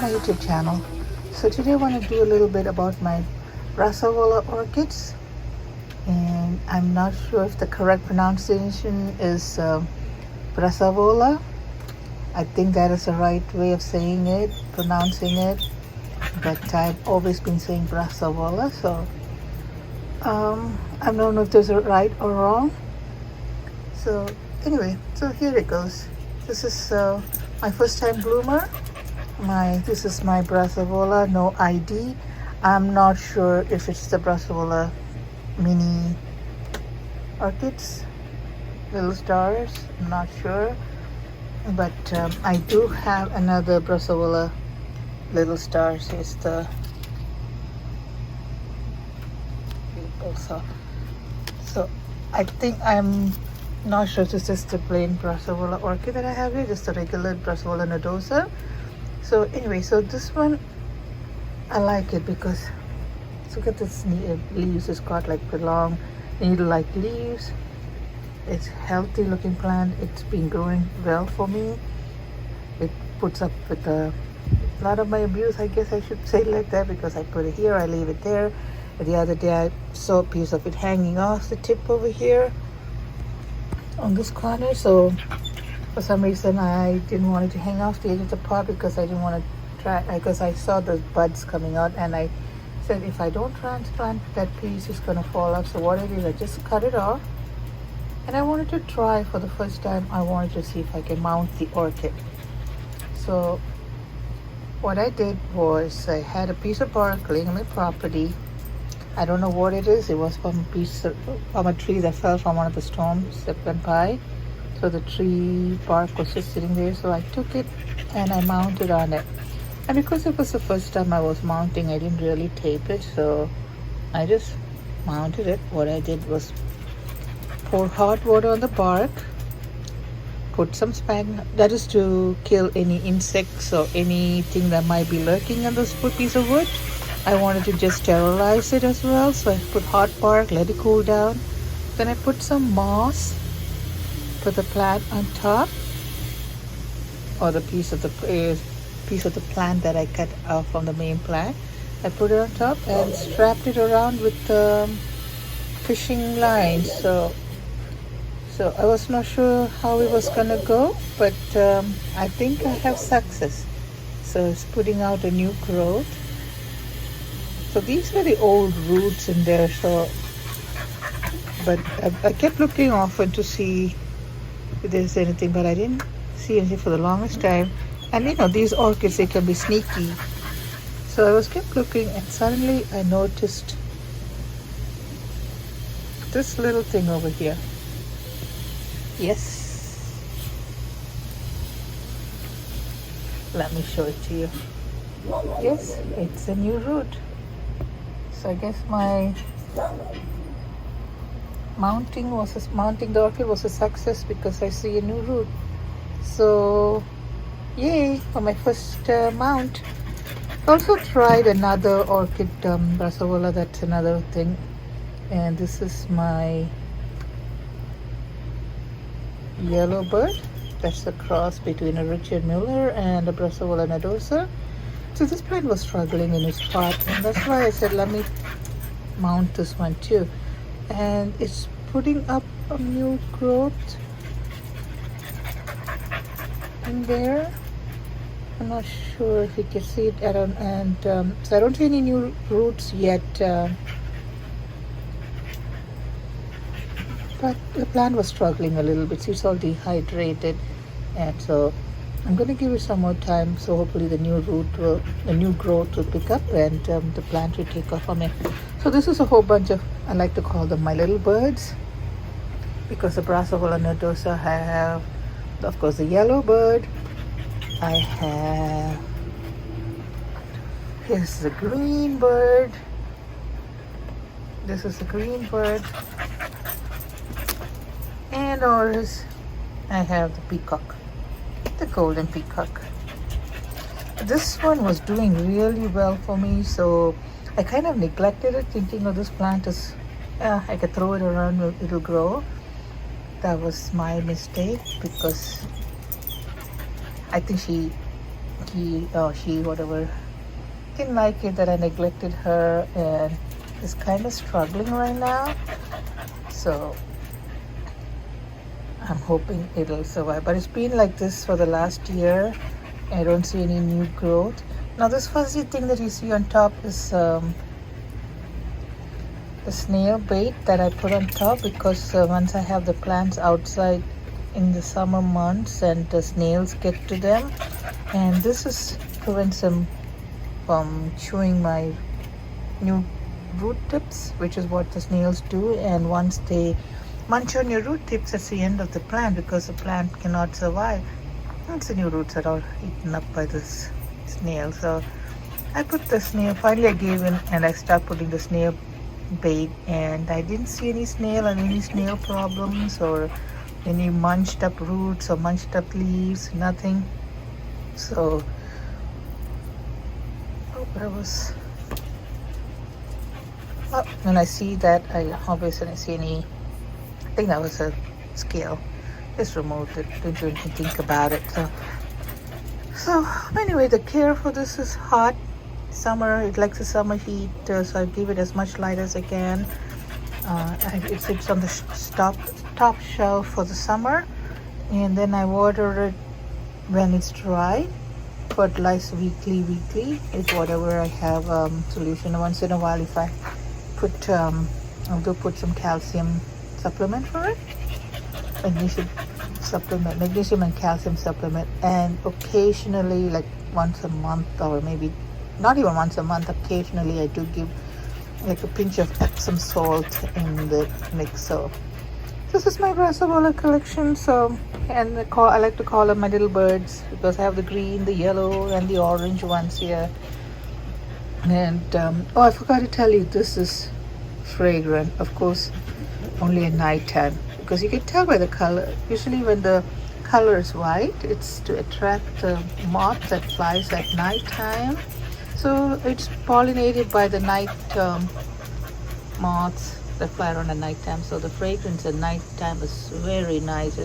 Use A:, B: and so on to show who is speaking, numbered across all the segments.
A: my YouTube channel. So today I want to do a little bit about my Brassavola orchids, and I'm not sure if the correct pronunciation is Brassavola. I think that is the right way of saying it, pronouncing it, but I've always been saying Brassavola, so I don't know if there's a right or wrong. So anyway, so here it goes. This is my first time bloomer. This is my Brassavola, no ID. I'm not sure if it's the Brassavola mini orchids, little stars. I'm not sure, but I do have another Brassavola little stars. It's the also. So I think I'm not sure if this is the plain Brassavola orchid that I have here, just the regular Brassavola nodosa. So anyway, so this one I like it because look at this leaves. It's got like the long needle-like leaves. It's healthy looking plant. It's been growing well for me. It puts up with a lot of my abuse, I guess I should say like that, because I put it here, I leave it there. The other day I saw a piece of it hanging off the tip over here on this corner, so for some reason I didn't want it to hang off the edge of the pot because I didn't want to try, because I saw the buds coming out, and I said if I don't transplant that piece it's going to fall off. So what I did, I just cut it off, and I wanted to try for the first time. I wanted to see if I can mount the orchid. So what I did was I had a piece of bark laying on my property. I don't know what it is. It was from a tree that fell from one of the storms that went by. So the tree bark was just sitting there. So I took it and I mounted on it. And because it was the first time I was mounting, I didn't really tape it. So I just mounted it. What I did was pour hot water on the bark, put some sphagnum, that is to kill any insects or anything that might be lurking on this piece of wood. I wanted to just sterilize it as well, so I put hot bark, let it cool down. Then I put some moss, put the plant on top, or the piece of the plant that I cut off from the main plant. I put it on top and strapped it around with fishing lines. So I was not sure how it was gonna go, but I think I have success. So it's putting out a new growth. So these were the old roots in there, so but I kept looking often to see if there's anything, but I didn't see anything for the longest time. And you know, these orchids, they can be sneaky. So I was kept looking, and suddenly I noticed this little thing over here. Yes, let me show it to you. Yes, it's a new root. So I guess my mounting the orchid was a success because I see a new root. So yay for my first mount. I also tried another orchid, Brassavola, that's another thing. And this is my yellow bird. That's a cross between a Richard Miller and a Brassavola nodosa. So this plant was struggling in its pot, and that's why I said let me mount this one too. And it's putting up a new growth in there. I'm not sure if you can see it. So I don't see any new roots yet, but the plant was struggling a little bit. It's all dehydrated, and so I'm going to give it some more time, so hopefully the new growth will pick up, and the plant will take off from it. So this is a whole bunch of, I like to call them my little birds, because the Brassavola nodosa, I have, of course, the yellow bird. I have, here's the green bird. This is the green bird. And ours, I have the peacock. The golden peacock. This one was doing really well for me, so I kind of neglected it, thinking, oh, this plant is I could throw it around, it'll grow. That was my mistake, because I think she he or she, whatever, didn't like it that I neglected her and is kind of struggling right now. So I'm hoping it'll survive. But it's been like this for the last year. I don't see any new growth. Now this fuzzy thing that you see on top is the snail bait that I put on top, because once I have the plants outside in the summer months and the snails get to them, and this is prevents them from chewing my new root tips, which is what the snails do. And once they munch on your root tips, that's the end of the plant, because the plant cannot survive once the new roots are all eaten up by this snail. So I put the snail, finally I gave in and I started putting the snail bait, and I didn't see any snail and any snail problems or any munched up roots or munched up leaves, nothing. So when I see that, I obviously I see any, I think that was a scale, just removed it, didn't even think about it. So anyway, the care for this is hot summer. It likes the summer heat, so I give it as much light as I can. It sits on the top shelf for the summer, and then I water it when it's dry. Fertilize weekly with whatever I have solution. Once in a while, if I put I'll do put some calcium supplement for it, magnesium and calcium supplement, and occasionally, like once a month, or maybe not even once a month, occasionally I do give like a pinch of Epsom salt in the mix. So this is my Brassavola collection. So, and I like to call them my little birds, because I have the green, the yellow, and the orange ones here. And oh, I forgot to tell you, this is fragrant, of course, only at night time, because you can tell by the color. Usually when the color is white, it's to attract the moth that flies at night time. So it's pollinated by the night moths that fly around at night time. So the fragrance at night time is very nice.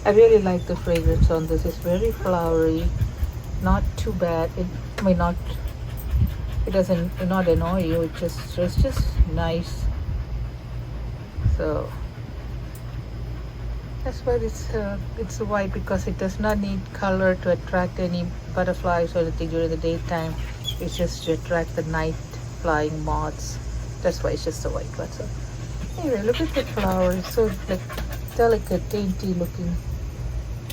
A: I really like the fragrance on this. It's very flowery, not too bad. It doesn't not annoy you. It's just nice. So that's why it's white, because it does not need color to attract any butterflies or anything during the daytime. It's just to attract the night flying moths. That's why it's just a white one. So anyway, look at the flower. It's so like delicate, dainty looking,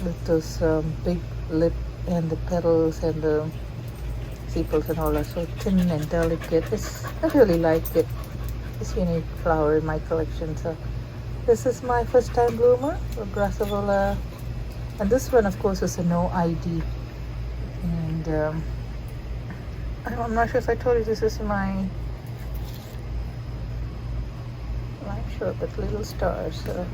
A: with those big lip and the petals and the sepals and all that. So thin and delicate. I really like it. It's unique flower in my collection. So this is my first time bloomer of Brassavola, and this one of course is a no ID. And I'm not sure if I told you, this is my live show, but little stars. So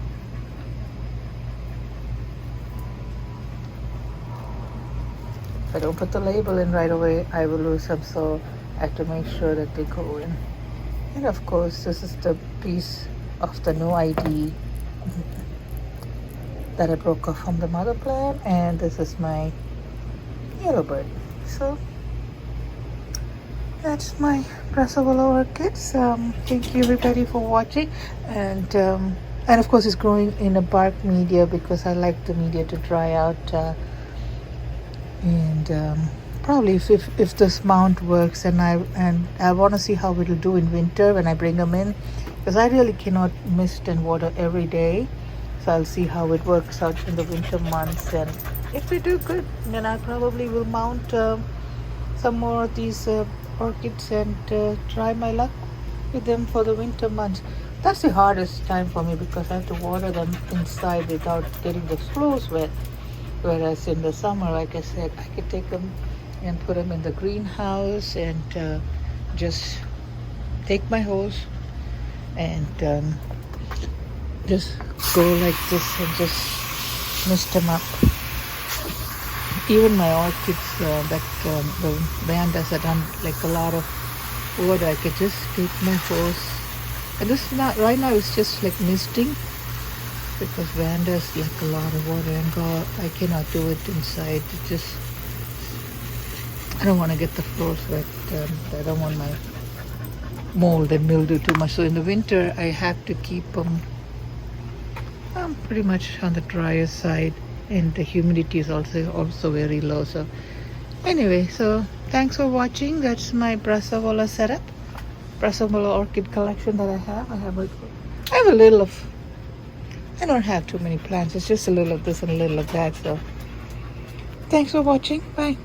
A: if I don't put the label in right away, I will lose them, so I have to make sure that they go in. And of course, this is the piece of the no ID that I broke off from the mother plant, and this is my yellow bird. So that's my Brassavola orchids. Thank you everybody for watching, and of course it's growing in a bark media, because I like the media to dry out, and probably if this mount works, and I want to see how it'll do in winter when I bring them in, because I really cannot mist and water every day. So I'll see how it works out in the winter months, and if they do good, then I probably will mount some more of these orchids and try my luck with them for the winter months. That's the hardest time for me, because I have to water them inside without getting the floors wet. Whereas in the summer, like I said, I could take them and put them in the greenhouse and just take my hose and just go like this and just mist them up. Even my orchids the vandas that done like a lot of water, I could just take my hose, and this not right now it's just like misting, because vandas like a lot of water, and God, I cannot do it inside. It just I don't want to get the floors wet. I don't want my mold and mildew too much. So in the winter, I have to keep them pretty much on the drier side, and the humidity is also very low. So anyway, so thanks for watching. That's my Brassavola setup, Brassavola orchid collection that I have. I have a little of. I don't have too many plants. It's just a little of this and a little of that. So thanks for watching. Bye.